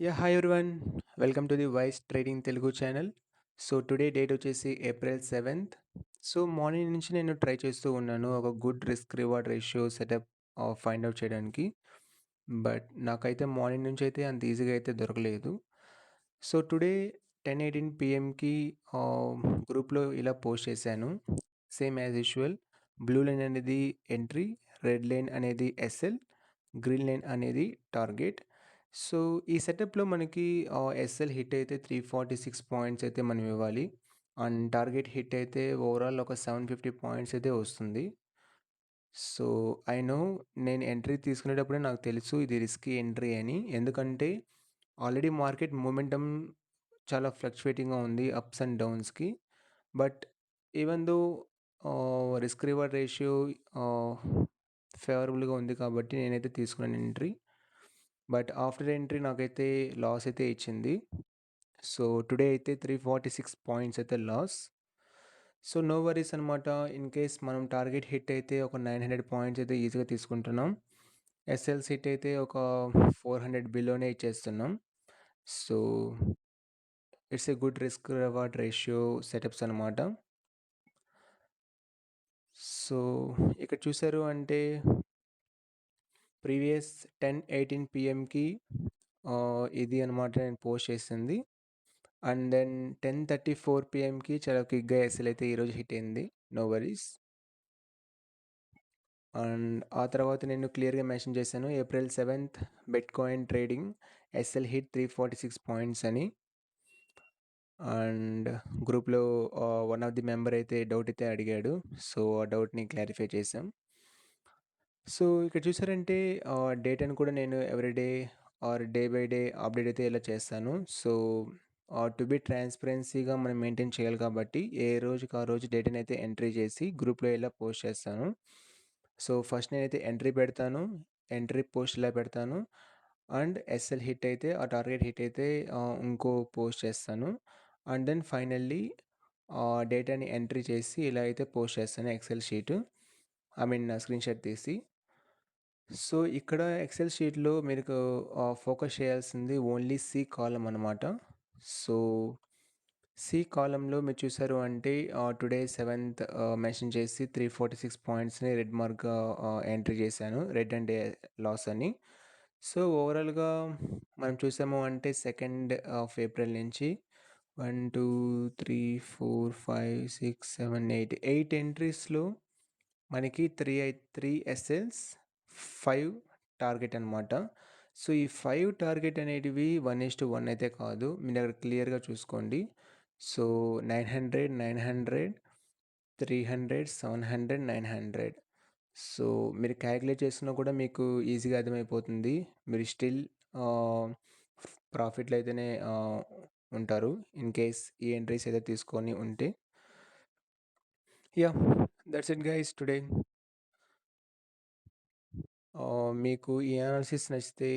Yeah, hi everyone. Welcome to the Wise Trading Telugu channel. So today date వచ్చేసి April 7th. So morning నుంచి నేను try చేస్తూ ఉన్నాను ఒక good risk reward ratio setup find out చేయడానికి. But నాకైతే morning నుంచి అయితే అంత ఈజీగా అయితే దొరకలేదు. సో టుడే 10:18 పిఎంకి గ్రూప్లో ఇలా పోస్ట్ చేశాను. Same as usual blue line అనేది ఎంట్రీ, రెడ్ లైన్ అనేది ఎస్ఎల్, గ్రీన్ లైన్ అనేది టార్గెట్. సో ఈ సెటప్‌లో మనకి ఎస్ఎల్ హిట్ అయితే 346 పాయింట్స్ అయితే మనం ఇవ్వాలి. అండ్ టార్గెట్ హిట్ అయితే ఓవరాల్ ఒక 750 పాయింట్స్ అయితే వస్తుంది. సో ఐ నో నేను ఎంట్రీ తీసుకునేటప్పుడే నాకు తెలుసు ఇది రిస్కీ ఎంట్రీ అని. ఎందుకంటే ఆల్రెడీ మార్కెట్ మొమెంటమ్ చాలా ఫ్లక్చుయేటింగ్‌గా ఉంది అప్స్ అండ్ డౌన్స్‌కి. But even though risk reward ratio ah, ఫేవరబుల్‌గా ఉంది కాబట్టి నేనైతే తీసుకున్నాను ఎంట్రీ. బట్ ఆఫ్టర్ ఎంట్రీ నాకైతే లాస్ అయితే ఇచ్చింది. సో టుడే అయితే 346 పాయింట్స్ అయితే లాస్. సో నో వరీస్ అనమాట. ఇన్ కేస్ మనం టార్గెట్ హిట్ అయితే ఒక 900 పాయింట్స్ అయితే ఈజీగా తీసుకుంటున్నాం. ఎస్ఎల్స్ హిట్ అయితే ఒక 400 బిలోనే ఇచ్చేస్తున్నాం. So it's a good risk reward ratio setups అనమాట. సో ఇక్కడ చూసారు అంటే ప్రీవియస్ 10:18 పిఎంకి ఇది అనమాట నేను పోస్ట్ చేసింది. అండ్ దెన్ 10:34 పిఎంకి చాలా క్విక్‌గా ఎస్ఎల్ అయితే ఈరోజు హిట్ అయింది. No worries. అండ్ ఆ తర్వాత నేను క్లియర్‌గా మెన్షన్ చేశాను April 7th bitcoin trading SL hit 346 points అని. అండ్ గ్రూప్‌లో వన్ ఆఫ్ ది మెంబర్ అయితే డౌట్ అయితే అడిగాడు. సో ఆ డౌట్‌ని క్లారిఫై చేశాం. సో ఇక్కడ చూసారంటే డేటాను కూడా నేను everyday or day by day update అయితే ఇలా చేస్తాను. సో టు బి ట్రాన్స్‌పరెన్సీగా మనం మెయింటైన్ చేయాలి కాబట్టి ఏ రోజుకి ఆ రోజు డేటాని అయితే ఎంట్రీ చేసి గ్రూప్‌లో ఇలా పోస్ట్ చేస్తాను. సో ఫస్ట్ నేనైతే ఎంట్రీ పెడతాను. ఎంట్రీ పోస్ట్ ఇలా పెడతాను. అండ్ ఎస్ఎల్ హిట్ అయితే ఆ టార్గెట్ హిట్ అయితే ఇంకో పోస్ట్ చేస్తాను. అండ్ దెన్ ఫైనల్లీ డేటాని ఎంట్రీ చేసి ఇలా అయితే పోస్ట్ చేస్తాను excel sheet. I mean screenshot తీసి. సో ఇక్కడ ఎక్సెల్ షీట్‌లో మీకు ఫోకస్ చేయాల్సింది ఓన్లీ సి కాలమ్ అనమాట. సో సి కాలమ్‌లో మీరు చూసారు అంటే టుడే 7th మెన్షన్ చేసి 346 పాయింట్స్‌ని రెడ్ మార్క్‌గా ఎంట్రీ చేశాను. రెడ్ అండ్ లాస్ అని. సో ఓవరాల్‌గా మనం చూసాము అంటే 2nd ఆఫ్ ఏప్రిల్ నుంచి 1, 2, 3, 4, 5, 6, 7, 8 ఎంట్రీస్‌లో మనకి 3 ఎస్ఎల్స్, 5 టార్గెట్ అనమాట. సో ఈ 5 టార్గెట్ అనేటివి 1:1 అయితే కాదు. మీరు అక్కడ క్లియర్‌గా చూసుకోండి. సో 900, 900, 300, 700, 900. సో మీరు క్యాలిక్యులేట్ చేసినా కూడా మీకు ఈజీగా అర్థమైపోతుంది. మీరు స్టిల్ ఆహ్, ప్రాఫిట్‌లో అయితేనే ఉంటారు. ఇన్ కేస్ ఈ ఎంట్రీస్ ఏదో తీసుకొని ఉంటే. Yeah! That's it guys today. మీకు ఈ అనాలిసిస్ నచ్చితే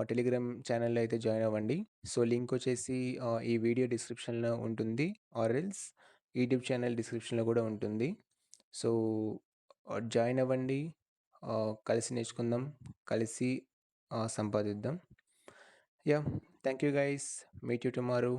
టెలిగ్రామ్ ఛానల్‌లో అయితే జాయిన్ అవ్వండి. సో, లింక్ వచ్చేసి ఈ వీడియో డిస్క్రిప్షన్‌లో ఉంటుంది. ఆర్ ఎల్స్ యూట్యూబ్ ఛానల్ డిస్క్రిప్షన్‌లో కూడా ఉంటుంది. సో, జాయిన్ అవ్వండి. కలిసి నేర్చుకుందాం. కలిసి సంపాదిద్దాం. Yeah! Thank you guys. Meet you tomorrow.